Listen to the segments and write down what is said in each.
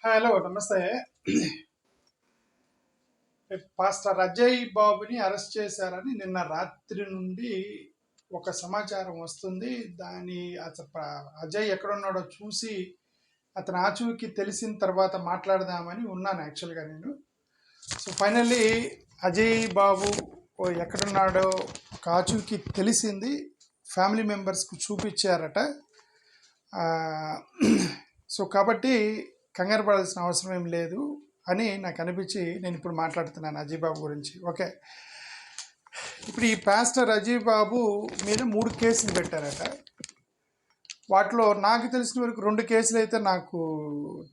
Hello నమస్తే. Pastor Ajay బాబుని arrest చేశారని నిన్న రాత్రి నుండి ఒక సమాచారం వస్తుంది. అజయ్ ఎక్కడున్నాడో చూసి అతని ఆచూకీ తెలిసిన తర్వాత మాట్లాడదామని ఉన్నాను యాక్చువల్గా నేను. సో ఫైనల్లీ అజయ్ బాబు ఎక్కడున్నాడో ఒక ఆచూకీ తెలిసింది. ఫ్యామిలీ మెంబర్స్కు చూపించారట. సో కాబట్టి కంగారు పడాల్సిన అవసరం ఏం లేదు అని నాకు అనిపించి నేను ఇప్పుడు మాట్లాడుతున్నాను అజయ్ బాబు గురించి. ఓకే, ఇప్పుడు ఈ పాస్టర్ అజయ్ బాబు మీద 3 కేసులు పెట్టారట. వాటిలో నాకు తెలిసిన వరకు 2 కేసులు అయితే నాకు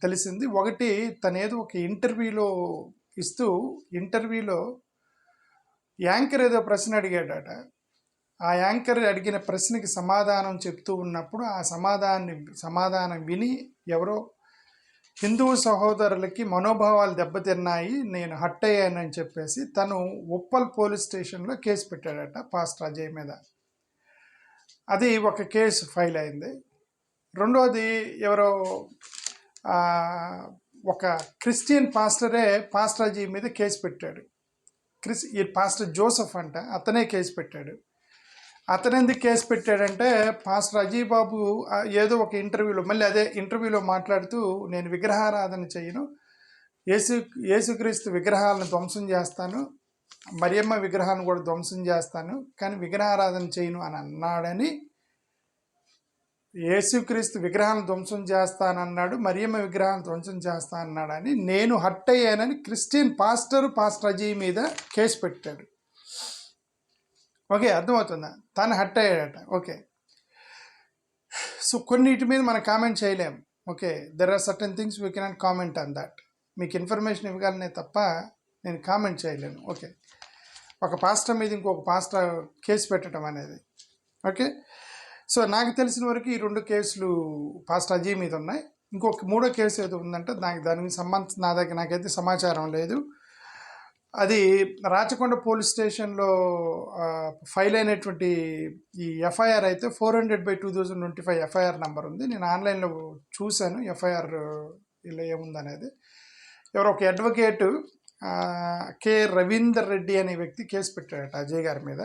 తెలిసింది. ఒకటి, తనేదో ఒక ఇంటర్వ్యూలో యాంకర్ ఏదో ప్రశ్న అడిగాడట. ఆ యాంకర్ అడిగిన ప్రశ్నకి సమాధానం చెప్తూ ఉన్నప్పుడు ఆ సమాధానం విని ఎవరో హిందూ సహోదరులకి మనోభావాలు దెబ్బతిన్నాయి, నేను హట్ అయ్యానని చెప్పేసి తను ఉప్పల్ పోలీస్ స్టేషన్లో కేసు పెట్టాడట పాస్టర్ అజయ్ మీద. అది ఒక కేసు ఫైల్ అయింది. రెండోది, ఎవరో ఒక క్రిస్టియన్ పాస్టరే పాస్టర్ అజయ్ మీద కేసు పెట్టాడు. ఈ పాస్టర్ జోసెఫ్ అంట, అతనే కేసు పెట్టాడు. అతను ఎందుకు కేసు పెట్టాడంటే, పాస్టర్ అజయ్ బాబు ఏదో ఒక ఇంటర్వ్యూలో, మళ్ళీ అదే ఇంటర్వ్యూలో మాట్లాడుతూ, నేను విగ్రహారాధన చేయను, యేసుక్రీస్తు విగ్రహాలను ధ్వంసం చేస్తాను, మరియమ్మ విగ్రహాన్ని కూడా ధ్వంసం చేస్తాను, కానీ విగ్రహారాధన చేయను అని అన్నాడని. యేసుక్రీస్తు విగ్రహాలను ధ్వంసం చేస్తానన్నాడు, మరియమ్మ విగ్రహాలను ధ్వంసం చేస్తానన్నాడని నేను హట్ అయ్యానని క్రిస్టియన్ పాస్టర్ అజయ్ మీద కేసు పెట్టాడు. ఓకే, అర్థమవుతుందా? తను హట్ అయ్యాడట. ఓకే, సో కొన్నిటి మీద మనం కామెంట్ చేయలేం. Okay, there are certain things we cannot comment on that. మీకు ఇన్ఫర్మేషన్ ఇవ్వగలనే తప్ప నేను కామెంట్ చేయలేను. ఓకే, ఒక పాస్టర్ మీద ఇంకొక పాస్టర్ కేసు పెట్టడం అనేది. ఓకే, సో నాకు తెలిసిన వరకు ఈ 2 కేసులు పాస్టర్ అజయ్ మీద ఉన్నాయి. ఇంకొక 3వ కేసు ఏదో ఉందంటే దానికి సంబంధించి నాకైతే సమాచారం లేదు. అది రాచకొండ పోలీస్ స్టేషన్లో ఫైల్ అయినటువంటి ఈ ఎఫ్ఐఆర్ అయితే 400/2025 ఎఫ్ఐఆర్ నెంబర్ ఉంది. నేను ఆన్లైన్లో చూశాను ఎఫ్ఐఆర్ ఇలా ఏముందనేది. ఎవరో ఒక అడ్వకేటు కె రవీందర్ రెడ్డి అనే వ్యక్తి కేసు పెట్టాడట అజయ్ గారి మీద.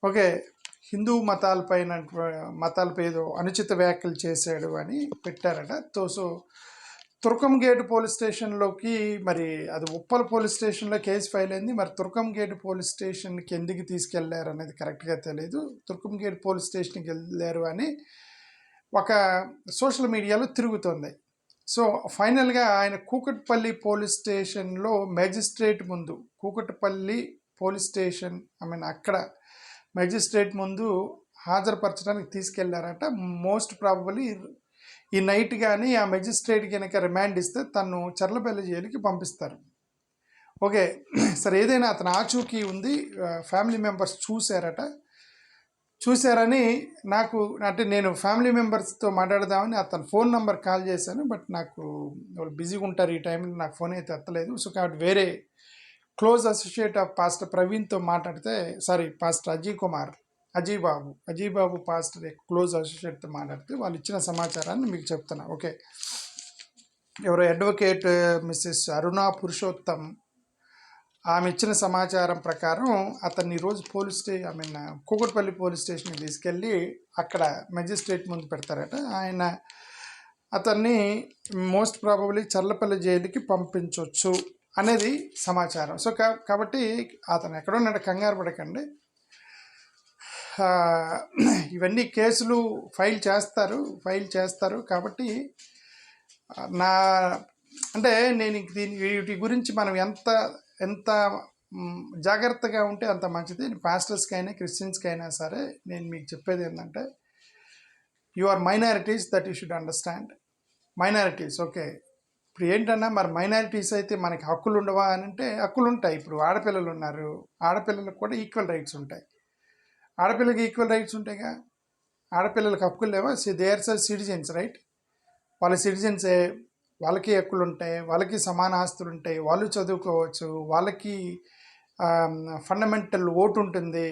ఓకే, హిందూ మతాలపై ఏదో అనుచిత వ్యాఖ్యలు చేశాడు అని పెట్టారట. సో తుర్కం గేట్ పోలీస్ స్టేషన్లోకి, మరి అది ఉప్పల్ పోలీస్ స్టేషన్లో కేసు ఫైల్ అయింది. మరి తుర్కం గేట్ పోలీస్ స్టేషన్కి ఎందుకు తీసుకెళ్లారు అనేది కరెక్ట్గా తెలియదు. తుర్కం గేట్ పోలీస్ స్టేషన్కి వెళ్ళారు అని ఒక సోషల్ మీడియాలో తిరుగుతుంది. సో ఫైనల్గా ఆయన కూకట్పల్లి పోలీస్ స్టేషన్లో మేజిస్ట్రేట్ ముందు, కూకట్పల్లి పోలీస్ స్టేషన్ అక్కడ మేజిస్ట్రేట్ ముందు హాజరుపరచడానికి తీసుకెళ్లారట. మోస్ట్ ప్రాబబుల్లీ ఈ నైట్ కానీ ఆ మెజిస్ట్రేట్ కనుక రిమాండ్ ఇస్తే తను చర్లపల్లి జైలుకి పంపిస్తారు. ఓకే, సరే, ఏదైనా అతను ఆచూకీ ఉంది, ఫ్యామిలీ మెంబర్స్ చూశారని నాకు, అంటే నేను ఫ్యామిలీ మెంబర్స్తో మాట్లాడదామని అతను ఫోన్ నెంబర్ కాల్ చేశాను. బట్ నాకు వాళ్ళు బిజీగా ఉంటారు ఈ టైంలో, నాకు ఫోన్ అయితే ఎత్తలేదు. సో కాబట్టి వేరే క్లోజ్ అసోసియేట్ ఆఫ్ పాస్టర్ ప్రవీణ్తో మాట్లాడితే, పాస్టర్ అజయ్ బాబు పాస్టర్ క్లోజ్ అసోసియేట్తో మాట్లాడితే వాళ్ళు ఇచ్చిన సమాచారాన్ని మీకు చెప్తున్నా. ఓకే, ఎవరో అడ్వకేట్ మిస్సెస్ అరుణా పురుషోత్తం, ఆమె ఇచ్చిన సమాచారం ప్రకారం అతన్ని ఈరోజు కూకట్పల్లి పోలీస్ స్టేషన్కి తీసుకెళ్ళి అక్కడ మెజిస్ట్రేట్ ముందు పెడతారట. అతన్ని మోస్ట్ ప్రాబబ్లీ చర్లపల్లి జైలుకి పంపించవచ్చు అనేది సమాచారం. సో కాబట్టి అతను ఎక్కడున్నాడు, కంగారు పడకండి. ఇవన్నీ కేసులు ఫైల్ చేస్తారు కాబట్టి నేను వీటి గురించి మనం ఎంత జాగ్రత్తగా ఉంటే అంత మంచిది. పాస్టర్స్కి అయినా క్రిస్టియన్స్కి అయినా సరే నేను మీకు చెప్పేది ఏంటంటే, you are minorities that you should understand. Minorities, okay, ఇప్పుడు ఏంటన్నా మరి మైనారిటీస్ అయితే మనకి హక్కులు ఉండవా అని అంటే హక్కులు ఉంటాయి. ఇప్పుడు ఆడపిల్లలు ఉన్నారు, ఆడపిల్లలకు కూడా ఈక్వల్ రైట్స్ ఉంటాయి. ఆడపిల్లకి ఈక్వల్ రైట్స్ ఉంటాయిగా, ఆడపిల్లలకు హక్కులు లేవా? They are citizens, right? వాళ్ళ సిటిజన్సే, వాళ్ళకి హక్కులు ఉంటాయి, వాళ్ళకి సమాన ఆస్తులు ఉంటాయి, వాళ్ళు చదువుకోవచ్చు, వాళ్ళకి ఫండమెంటల్ ఓటు ఉంటుంది.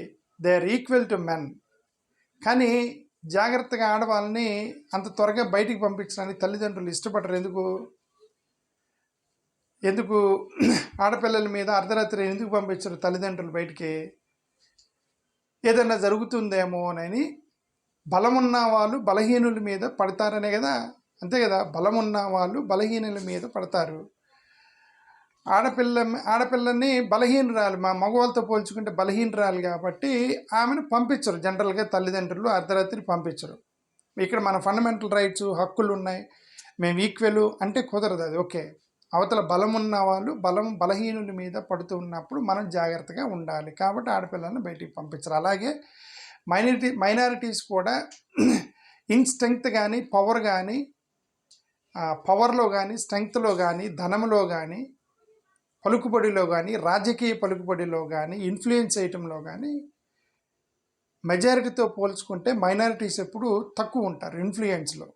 They are equal to men. కానీ జాగ్రత్తగా ఆడవాళ్ళని అంత త్వరగా బయటికి పంపించడానికి తల్లిదండ్రులు ఇష్టపడరు. ఎందుకు? ఎందుకు ఆడపిల్లల మీద అర్ధరాత్రి ఎందుకు పంపించరు తల్లిదండ్రులు బయటికి? ఏదన్నా జరుగుతుందేమో అని. బలమున్న వాళ్ళు బలహీనుల మీద పడతారనే కదా, అంతే కదా, బలమున్న వాళ్ళు బలహీనుల మీద పడతారు. ఆడపిల్లని బలహీనరాలు, మా మగవాళ్ళతో పోల్చుకుంటే బలహీనరాలు కాబట్టి ఆమెను పంపించరు జనరల్గా తల్లిదండ్రులు, అర్ధరాత్రి పంపించరు. ఇక్కడ మన ఫండమెంటల్ రైట్స్, హక్కులు ఉన్నాయి, మేము ఈక్వెల్ అంటే కుదరదు అది. ఓకే, అవతల బలం ఉన్న వాళ్ళు బలహీనుల మీద పడుతూ ఉన్నప్పుడు మనం జాగ్రత్తగా ఉండాలి. కాబట్టి ఆడపిల్లలను బయటికి పంపించరు. అలాగే మైనారిటీస్ కూడా ఇన్ స్ట్రెంగ్త్ కానీ, పవర్లో కానీ, స్ట్రెంగ్త్లో కానీ, ధనంలో కానీ, పలుకుబడిలో కానీ, రాజకీయ పలుకుబడిలో కానీ, ఇన్ఫ్లుయెన్స్ చేయటంలో కానీ మెజారిటీతో పోల్చుకుంటే మైనారిటీస్ ఎప్పుడు తక్కువ ఉంటారు ఇన్ఫ్లుయెన్స్లో.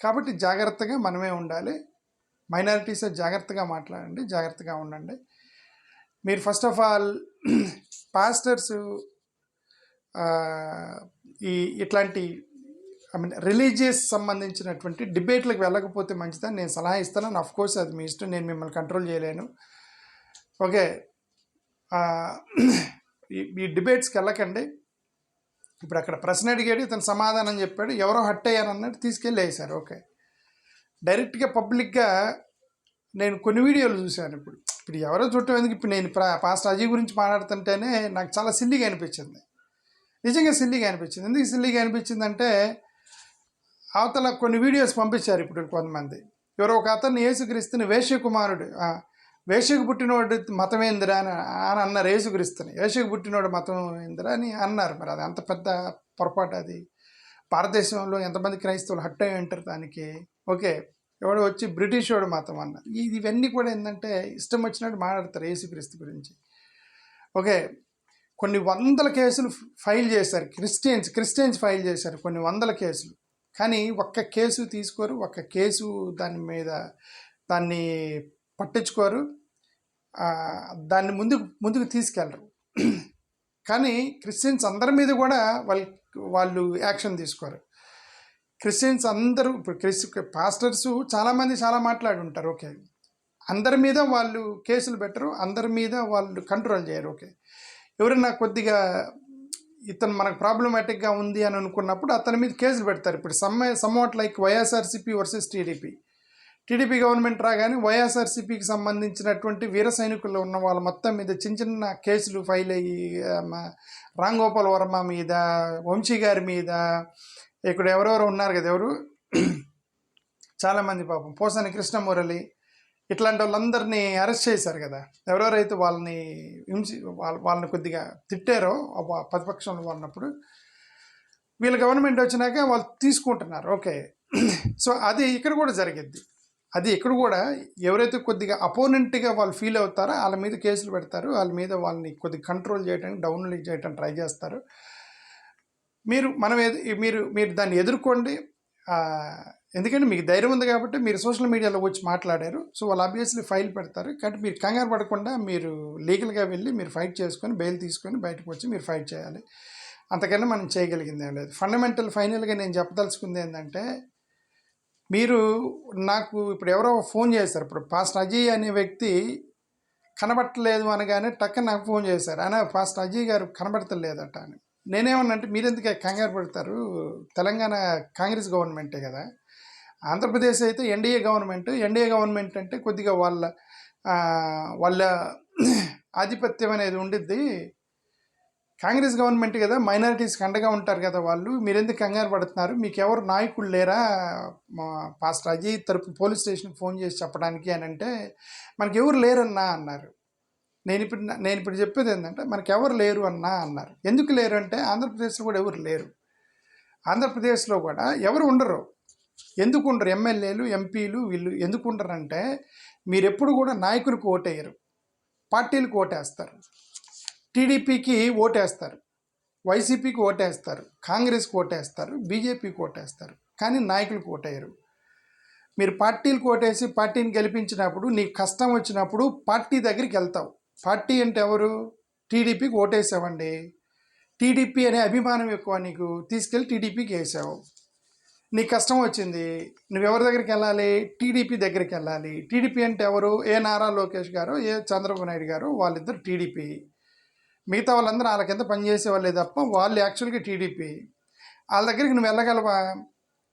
కాబట్టి జాగ్రత్తగా మనమే ఉండాలి. మైనారిటీసే జాగ్రత్తగా మాట్లాడండి, జాగ్రత్తగా ఉండండి. మీరు ఫస్ట్ ఆఫ్ ఆల్ పాస్టర్స్ ఇట్లాంటి రిలీజియస్ సంబంధించినటువంటి డిబేట్లకు వెళ్ళకపోతే మంచిదని నేను సలహా ఇస్తాను. అఫ్కోర్స్ అది మీ ఇష్టం, నేను మిమ్మల్ని కంట్రోల్ చేయలేను. ఓకే, ఈ డిబేట్స్కి వెళ్ళకండి. ఇప్పుడు అక్కడ ప్రశ్న అడిగాడు, ఇతను సమాధానం చెప్పాడు, ఎవరో హట్ అయ్యారన్నట్టు తీసుకెళ్ళి వేశారు. ఓకే, డైరెక్ట్గా పబ్లిక్గా నేను కొన్ని వీడియోలు చూశాను. ఇప్పుడు ఎవరో చూడటం ఎందుకు, ఇప్పుడు నేను పాస్టర్ అజయ్ గురించి మాట్లాడుతుంటేనే నాకు చాలా సిల్లీగా అనిపించింది, నిజంగా సిల్లీగా అనిపించింది. ఎందుకు సిల్లీగా అనిపించిందంటే అవతల కొన్ని వీడియోస్ పంపించారు ఇప్పుడు కొంతమంది. ఎవరో ఒక అతన్ని యేసుక్రీస్తుని వేశ్యకుమారుడు, వేశ్యకు పుట్టినోడు మతం ఏందిరా అని అన్నారు. యేసుక్రీస్తుని వేశ్యకు పుట్టినోడు మతం ఏందిరా అని అన్నారు. మరి అది అంత పెద్ద పొరపాటు. అది భారతదేశంలో ఎంతమంది క్రైస్తవులు హట్ అయి ఉంటారు దానికి. ఓకే, ఎవడో వచ్చి బ్రిటిష్ వాడు మతం అన్నారు. ఇవన్నీ కూడా ఏంటంటే ఇష్టం వచ్చినట్టు మాట్లాడతారు యేసుక్రీస్తు గురించి. ఓకే, కొన్ని వందల కేసులు ఫైల్ చేశారు క్రిస్టియన్స్ ఫైల్ చేశారు కొన్ని వందల కేసులు. కానీ ఒక్క కేసు తీసుకోరు, ఒక్క కేసు దాన్ని పట్టించుకోరు, దాన్ని ముందుకు తీసుకెళ్ళరు. కానీ క్రిస్టియన్స్ అందరి మీద కూడా వాళ్ళు యాక్షన్ తీసుకోరు. క్రిస్టియన్స్ అందరూ ఇప్పుడు పాస్టర్స్ చాలామంది చాలా మాట్లాడి ఉంటారు. ఓకే, అందరి మీద వాళ్ళు కేసులు పెట్టరు, అందరి మీద వాళ్ళు కంట్రోల్ చేయరు. ఓకే, ఎవరైనా కొద్దిగా ఇతను మనకు ప్రాబ్లమాటిక్గా ఉంది అని అనుకున్నప్పుడు అతని మీద కేసులు పెడతారు. ఇప్పుడు somewhat like YSRCP versus TDP government రాగానే వైఎస్ఆర్సీపీకి సంబంధించినటువంటి వీర సైనికుల్లో ఉన్న వాళ్ళ మొత్తం మీద చిన్న చిన్న కేసులు ఫైల్ అయ్యి రామ్ గోపాల్ వర్మ మీద, వంశీ గారి మీద, ఇక్కడ ఎవరెవరు ఉన్నారు కదా, చాలామంది పాపం పోసాని కృష్ణమురళి, ఇట్లాంటి వాళ్ళందరినీ అరెస్ట్ చేశారు కదా. ఎవరెవరైతే వాళ్ళని కొద్దిగా తిట్టారో ప్రతిపక్షంలో ఉన్నప్పుడు, వీళ్ళ గవర్నమెంట్ వచ్చినాక వాళ్ళు తీసుకుంటున్నారు. ఓకే, సో అది ఇక్కడ కూడా జరిగిద్ది. అది ఇక్కడ కూడా ఎవరైతే కొద్దిగా అపోనెంట్గా వాళ్ళు ఫీల్ అవుతారో వాళ్ళ మీద కేసులు పెడతారు, వాళ్ళ మీద వాళ్ళని కొద్దిగా కంట్రోల్ చేయడానికి, డౌన్ చేయడానికి ట్రై చేస్తారు. మీరు దాన్ని ఎదుర్కోండి. ఎందుకంటే మీకు ధైర్యం ఉంది కాబట్టి మీరు సోషల్ మీడియాలో వచ్చి మాట్లాడారు. సో వాళ్ళు ఆబ్వియస్లీ ఫైల్ పెడతారు. కాబట్టి మీరు కంగారు పడకుండా మీరు లీగల్గా వెళ్ళి మీరు ఫైట్ చేసుకొని బెయిల్ తీసుకొని బయటకు వచ్చి మీరు ఫైట్ చేయాలి. అంతకన్నా మనం చేయగలిగింది ఏం లేదు. ఫైనల్గా నేను చెప్పదలుచుకుంది ఏంటంటే, మీరు నాకు ఇప్పుడు ఎవరో ఫోన్ చేశారు. ఇప్పుడు పాస్టర్ అజయ్ అనే వ్యక్తి కనబట్టలేదు అనగానే టక్కన నాకు ఫోన్ చేశారు, అయినా పాస్టర్ అజయ్ గారు కనబడతలేదట అని. నేనేమన్నంటే, మీరెందుకు కంగారు పడతారు, తెలంగాణ కాంగ్రెస్ గవర్నమెంటే కదా, ఆంధ్రప్రదేశ్ అయితే ఎన్డీఏ గవర్నమెంట్ అంటే కొద్దిగా వాళ్ళ ఆధిపత్యం అనేది ఉండిద్ది. కాంగ్రెస్ గవర్నమెంట్ కదా, మైనారిటీస్కి అండగా ఉంటారు కదా వాళ్ళు, మీరెందుకు కంగారు పడుతున్నారు, మీకు ఎవరు నాయకులు లేరా పాస్టర్ అజయ్ తరపు పోలీస్ స్టేషన్కి ఫోన్ చేసి చెప్పడానికి అని అంటే, మనకి ఎవరు లేరన్నా అన్నారు. నేను ఇప్పుడు చెప్పేది ఏంటంటే, మనకి ఎవరు లేరు అన్నారు. ఎందుకు లేరు అంటే, ఆంధ్రప్రదేశ్లో కూడా ఎవరు లేరు. ఆంధ్రప్రదేశ్లో కూడా ఎవరు ఉండరు. ఎందుకు ఉండరు? ఎమ్మెల్యేలు, ఎంపీలు వీళ్ళు ఎందుకు ఉండరంటే, మీరు ఎప్పుడు కూడా నాయకులకు ఓటేయరు, పార్టీలకు ఓటేస్తారు. టీడీపీకి ఓటేస్తారు, వైసీపీకి ఓటేస్తారు, కాంగ్రెస్కి ఓటేస్తారు, బీజేపీకి ఓటేస్తారు, కానీ నాయకులకు ఓటేయరు. మీరు పార్టీలకు ఓటేసి పార్టీని గెలిపించినప్పుడు నీకు కష్టం వచ్చినప్పుడు పార్టీ దగ్గరికి వెళ్తావు. పార్టీ అంటే ఎవరు? టీడీపీకి ఓటేసావండి, టీడీపీ అనే అభిమానం ఎక్కువ నీకు, తీసుకెళ్ళి టీడీపీకి వేసావు. నీకు కష్టం వచ్చింది, నువ్వు ఎవరి దగ్గరికి వెళ్ళాలి? టీడీపీ దగ్గరికి వెళ్ళాలి. టీడీపీ అంటే ఎవరు? ఏ నారా లోకేష్ గారు, ఏ చంద్రబాబు నాయుడు గారు, వాళ్ళిద్దరు టీడీపీ. మిగతా వాళ్ళందరూ వాళ్ళ కింద పనిచేసే వాళ్ళే తప్ప వాళ్ళు యాక్చువల్గా టీడీపీ. వాళ్ళ దగ్గరికి నువ్వు వెళ్ళగలవా?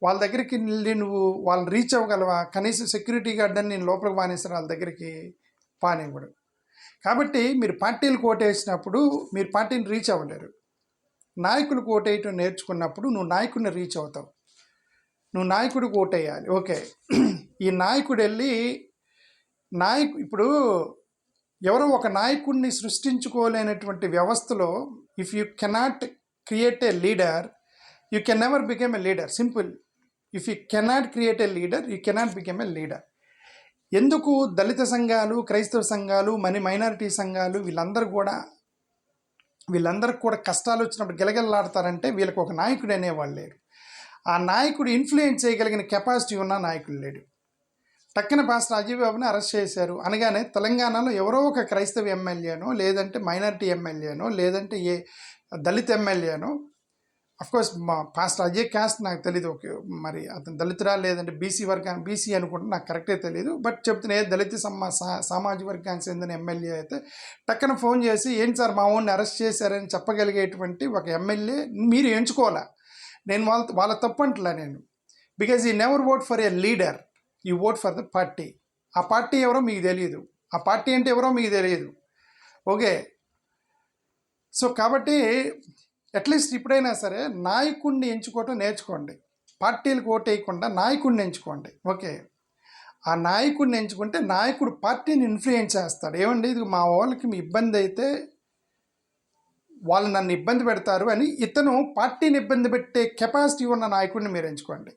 వాళ్ళ దగ్గరికి వెళ్ళి నువ్వు వాళ్ళని రీచ్ అవ్వగలవా? కనీసం సెక్యూరిటీ గార్డ్ అని నేను లోపలికి పానేస్తారు వాళ్ళ దగ్గరికి, పానివ్వడు. కాబట్టి మీరు పార్టీలకు ఓటేసినప్పుడు మీరు పార్టీని రీచ్ అవ్వలేరు. నాయకులకు ఓటేయటం నేర్చుకున్నప్పుడు నువ్వు నాయకుడిని రీచ్ అవుతావు. నువ్వు నాయకుడికి ఓటేయాలి. ఓకే, ఈ నాయకుడు వెళ్ళి ఇప్పుడు ఎవరో ఒక నాయకుడిని సృష్టించుకోలేనటువంటి వ్యవస్థలో if you cannot create a leader, you can never become a leader. Simple. If you cannot create a leader, you cannot become a leader. ఎందుకు దళిత సంఘాలు, క్రైస్తవ సంఘాలు, మైనారిటీ సంఘాలు వీళ్ళందరికి కూడా కష్టాలు వచ్చినప్పుడు గిలగిలలాడతారంటే వీళ్ళకి ఒక నాయకుడు అనేవాళ్ళు లేరు. ఆ నాయకుడు ఇన్ఫ్లుయెన్స్ చేయగలిగిన కెపాసిటీ ఉన్న నాయకుడు లేడు. టక్కన పాస్టర్ అజయ్ బాబుని అరెస్ట్ చేశారు అనగానే తెలంగాణలో ఎవరో ఒక క్రైస్తవ ఎమ్మెల్యేనో, లేదంటే మైనారిటీ ఎమ్మెల్యేనో, లేదంటే ఏ దళిత ఎమ్మెల్యేనో, అఫ్కోర్స్ మా పాస్టర్ అజయ్ క్యాస్ట్ నాకు తెలీదు, ఓకే మరి అతను దళితురా లేదంటే బీసీ అనుకుంటే నాకు కరెక్టే తెలీదు, బట్ చెప్తున్నా ఏ దళిత సామాజిక వర్గానికి చెందిన ఎమ్మెల్యే అయితే టక్కన ఫోన్ చేసి ఏంటి సార్ మా ఓన్ని అరెస్ట్ చేశారని చెప్పగలిగేటువంటి ఒక ఎమ్మెల్యే మీరు ఎంచుకోవాలా. నేను వాళ్ళ తప్పు అంటలా నేను. Because you never vote for a leader, you vote for the party. ఆ పార్టీ ఎవరో మీకు తెలియదు, ఆ పార్టీ అంటే ఎవరో మీకు తెలియదు. ఓకే, సో కాబట్టి అట్లీస్ట్ ఇప్పుడైనా సరే నాయకుడిని ఎంచుకోవటం నేర్చుకోండి. పార్టీలకు ఓటేయకుండా నాయకుడిని ఎంచుకోండి. ఓకే, ఆ నాయకుడిని ఎంచుకుంటే నాయకుడు పార్టీని ఇన్ఫ్లుయెన్స్ చేస్తాడు. ఏమండి ఇది మా వాళ్ళకి మీ ఇబ్బంది అయితే వాళ్ళు నన్ను ఇబ్బంది పెడతారు అని ఇతను పార్టీని ఇబ్బంది పెట్టే కెపాసిటీ ఉన్న నాయకుడిని మీరు ఎంచుకోండి.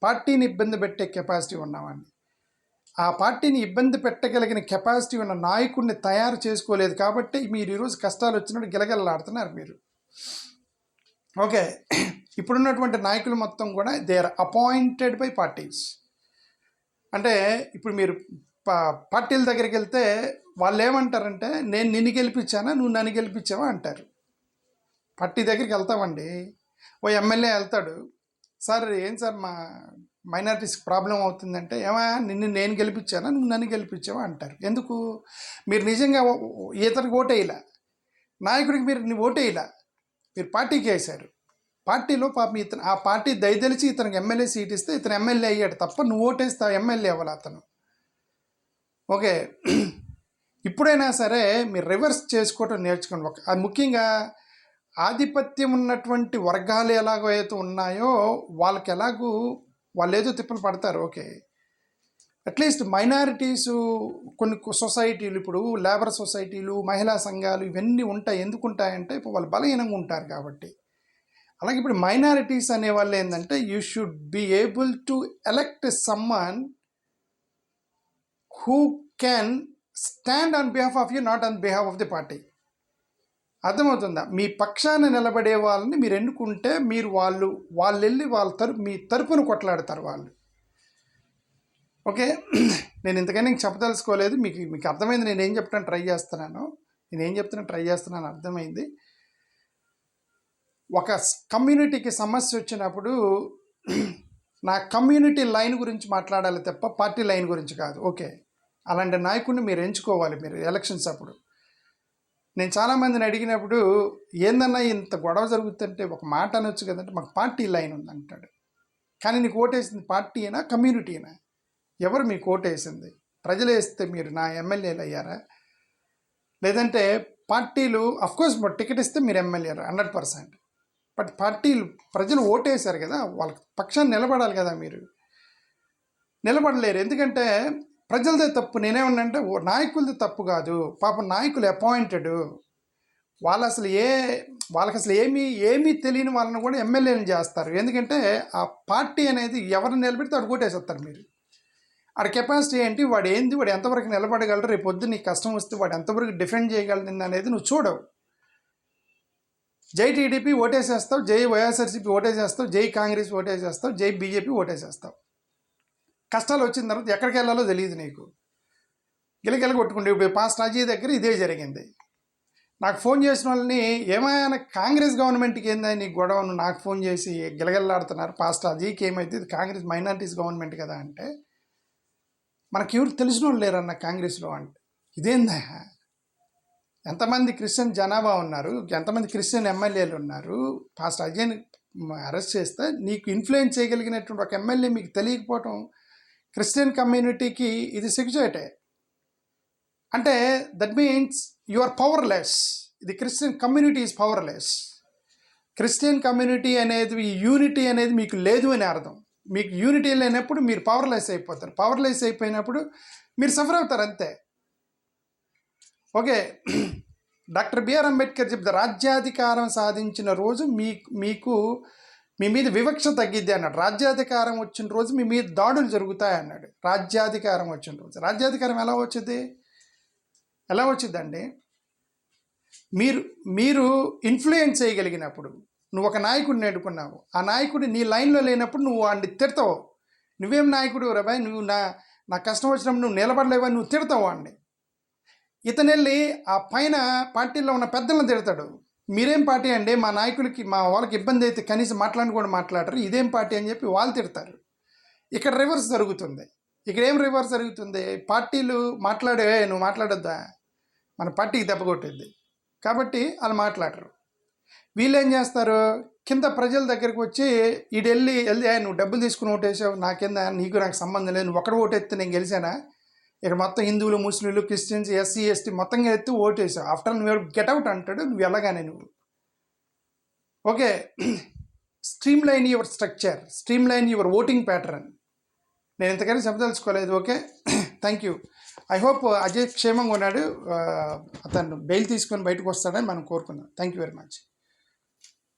పార్టీని ఇబ్బంది పెట్టే కెపాసిటీ ఉన్నవాడిని, ఆ పార్టీని ఇబ్బంది పెట్టగలిగిన కెపాసిటీ ఉన్న నాయకుడిని తయారు చేసుకోలేదు కాబట్టి మీరు ఈరోజు కష్టాలు వచ్చినప్పుడు గిలగిలలాడుతున్నారు మీరు. ఓకే, ఇప్పుడున్నటువంటి నాయకులు మొత్తం కూడా they are appointed by parties. అంటే ఇప్పుడు మీరు పార్టీల దగ్గరికి వెళ్తే వాళ్ళు ఏమంటారంటే నేను నిన్ను గెలిపించానా, నువ్వు నన్ను గెలిపించావా అంటారు. పార్టీ దగ్గరికి వెళ్తామండి, ఓ ఎమ్మెల్యే వెళ్తాడు, సార్ ఏం సార్ మా మైనారిటీస్కి ప్రాబ్లం అవుతుందంటే నిన్ను నేను గెలిపించానా, నువ్వు నన్ను గెలిపించావా అంటారు. ఎందుకు? మీరు నిజంగా ఇతనికి ఓటేయలా, నాయకుడికి మీరు ఓటేయలా, మీరు పార్టీకి వేశారు. పార్టీలో పాపం ఇతను ఆ పార్టీ దయదలిచి ఇతనికి ఎమ్మెల్యే సీట్ ఇస్తే ఇతను ఎమ్మెల్యే అయ్యాడు తప్ప నువ్వు ఓటేస్తే ఎమ్మెల్యే అవ్వాలి అతను. ఓకే, ఇప్పుడైనా సరే మీరు రివర్స్ చేసుకోవటం నేర్చుకోండి. అది ముఖ్యంగా ఆధిపత్యం ఉన్నటువంటి వర్గాలు ఎలాగో అయితే ఉన్నాయో వాళ్ళకి వాళ్ళు ఏదో తిప్పలు పడతారు. ఓకే, అట్లీస్ట్ మైనారిటీసు కొన్ని సొసైటీలు, ఇప్పుడు లేబర్ సొసైటీలు, మహిళా సంఘాలు ఇవన్నీ ఉంటాయి. ఎందుకు ఉంటాయంటే ఇప్పుడు వాళ్ళు బలహీనంగా ఉంటారు కాబట్టి. అలాగే ఇప్పుడు మైనారిటీస్ అనే వాళ్ళు ఏంటంటే you should be able to elect someone who can stand on behalf of you, not on behalf of the party. అర్థమవుతుందా? మీ పక్షాన నిలబడే వాళ్ళని మీరు ఎన్నుకుంటే మీరు వాళ్ళు వెళ్ళి మీ తరపున కొట్లాడతారు వాళ్ళు. ఓకే, నేను ఇంతకన్నా ఇంక చెప్పదలుచుకోలేదు. మీకు అర్థమైంది నేనేం చెప్తాను ట్రై చేస్తున్నాను అర్థమైంది. ఒక కమ్యూనిటీకి సమస్య వచ్చినప్పుడు నా కమ్యూనిటీ లైన్ గురించి మాట్లాడాలి తప్ప పార్టీ లైన్ గురించి కాదు. ఓకే, అలాంటి నాయకుడిని మీరు ఎంచుకోవాలి. మీరు ఎలక్షన్స్ అప్పుడు నేను చాలామందిని అడిగినప్పుడు ఏందన్నా ఇంత గొడవ జరుగుతుంటే ఒక మాట అనొచ్చు కదంటే మాకు పార్టీ లైన్ ఉందంటాడు. కానీ నీకు ఓటేసింది పార్టీ అయినా కమ్యూనిటీ అయినా? ఎవరు మీకు ఓటేసింది? ప్రజలు వేస్తే మీరు నా ఎమ్మెల్యేలు అయ్యారా? లేదంటే పార్టీలు అఫ్కోర్స్ టికెట్ ఇస్తే మీరు ఎమ్మెల్యే 100%. బట్ పార్టీలు ప్రజలు ఓటేశారు కదా, వాళ్ళ పక్షాన్ని నిలబడాలి కదా. మీరు నిలబడలేరు, ఎందుకంటే ప్రజలదే తప్పు. నేనేమన్నంటే నాయకులది తప్పు కాదు. పాపం నాయకులు అపాయింటెడ్, వాళ్ళకి అసలు ఏమీ తెలియని వాళ్ళని కూడా ఎమ్మెల్యేలు చేస్తారు. ఎందుకంటే ఆ పార్టీ అనేది ఎవరిని నిలబెడితే వాడు ఓటేసేస్తారు. మీరు వాడి కెపాసిటీ ఏంటి, వాడు ఎంతవరకు నిలబడగలరు, రేపు పొద్దున్న నీకు కష్టం వస్తే వాడు ఎంతవరకు డిఫెండ్ చేయగలరు అనేది నువ్వు చూడవు. జై టీడీపీ ఓటేసేస్తావు, జై వైఎస్ఆర్సీపీ ఓటేసేస్తావు, జై కాంగ్రెస్ ఓటేసేస్తావు, జై బీజేపీ ఓటేసేస్తావు. కష్టాలు వచ్చిన తర్వాత ఎక్కడికి వెళ్ళాలో తెలియదు నీకు, గిలగిల కొట్టుకుంటే. ఇప్పుడు పాస్టర్ అజయ్ దగ్గర ఇదే జరిగింది. నాకు ఫోన్ చేసిన వాళ్ళని ఏమైనా కాంగ్రెస్ గవర్నమెంట్కి ఏందా నీ గొడవను నాకు ఫోన్ చేసి గిలగిల్లాడుతున్నారు పాస్టర్ అజీకి ఏమైతే ఇది కాంగ్రెస్ మైనారిటీస్ గవర్నమెంట్ కదా అంటే మనకి ఎవరు తెలిసిన వాళ్ళు లేరన్న కాంగ్రెస్లో అంటే ఇదేందా ఎంతమంది క్రిస్టియన్ జనాభా ఉన్నారు, ఎంతమంది క్రిస్టియన్ ఎమ్మెల్యేలు ఉన్నారు, పాస్టర్ అజయ్ని అరెస్ట్ చేస్తే నీకు ఇన్ఫ్లుయెన్స్ చేయగలిగినటువంటి ఒక ఎమ్మెల్యే మీకు తెలియకపోవటం క్రిస్టియన్ కమ్యూనిటీకి ఇది సిగ్గుచేటే. అంటే that means you are powerless. ఇది Christian community is powerless. Christian community అనేది యూనిటీ అనేది మీకు లేదు అని అర్థం. మీకు యూనిటీ లేనప్పుడు మీరు పవర్లెస్ అయిపోతారు. పవర్లెస్ అయిపోయినప్పుడు మీరు సఫర్ అవుతారు అంతే. ఓకే, డాక్టర్ బిఆర్ అంబేద్కర్ చెప్తే రాజ్యాధికారం సాధించిన రోజు మీకు మీ మీద వివక్ష తగ్గిద్ది అన్నాడు. రాజ్యాధికారం వచ్చిన రోజు మీ మీద దాడులు జరుగుతాయి అన్నాడు. రాజ్యాధికారం వచ్చిన రోజు. రాజ్యాధికారం ఎలా వచ్చిందండి? మీరు ఇన్ఫ్లుయెన్స్ చేయగలిగినప్పుడు. నువ్వు ఒక నాయకుడిని ఎన్నుకున్నావు, ఆ నాయకుడు నీ లైన్లో లేనప్పుడు నువ్వు వాడిని తిడతావు. నువ్వేం నాయకుడు రాబాయ్, నువ్వు నా కష్టం వచ్చినప్పుడు నువ్వు నిలబడలేవని నువ్వు తిడతావు వాడిని. ఇతను వెళ్ళి ఆ పైన పార్టీలో ఉన్న పెద్దలను తిడతాడు. మీరేం పార్టీ అండి, మా నాయకులకి మా వాళ్ళకి ఇబ్బంది అయితే కనీసం కూడా మాట్లాడరు, ఇదేం పార్టీ అని చెప్పి వాళ్ళు తిడతారు. ఇక్కడ రివర్స్ జరుగుతుంది. ఇక్కడ ఏం రివర్స్ జరుగుతుంది? పార్టీలు నువ్వు మాట్లాడొద్దా, మన పార్టీకి దెబ్బ కొట్టింది కాబట్టి వాళ్ళు మాట్లాడరు. వీళ్ళు ఏం చేస్తారు, కింద ప్రజల దగ్గరికి వచ్చి వెళ్ళి నువ్వు డబ్బులు తీసుకుని ఓటేసావు, నాకేందా, నాకు సంబంధం లేదు, నువ్వు ఒక్కడ ఓటేస్తే నేను గెలిచానా, ఇక్కడ మొత్తం హిందువులు, ముస్లింలు, క్రిస్టియన్స్, ఎస్సీ, ఎస్టీ మొత్తంగా ఎత్తి ఓటేసావు, ఆఫ్టర్ నువ్వు గెట్అవుట్ అంటాడు. నువ్వు వెళ్ళగానే okay, streamline your structure, streamline your voting pattern. నేను ఇంతకైనా చెప్పదలుచుకోలేదు. Okay, thank you. I hope Ajay క్షేమంగా ఉన్నాడు. అతను బెయిల్ తీసుకొని బయటకు వస్తాడని మనం కోరుకుందాం. Thank you very much.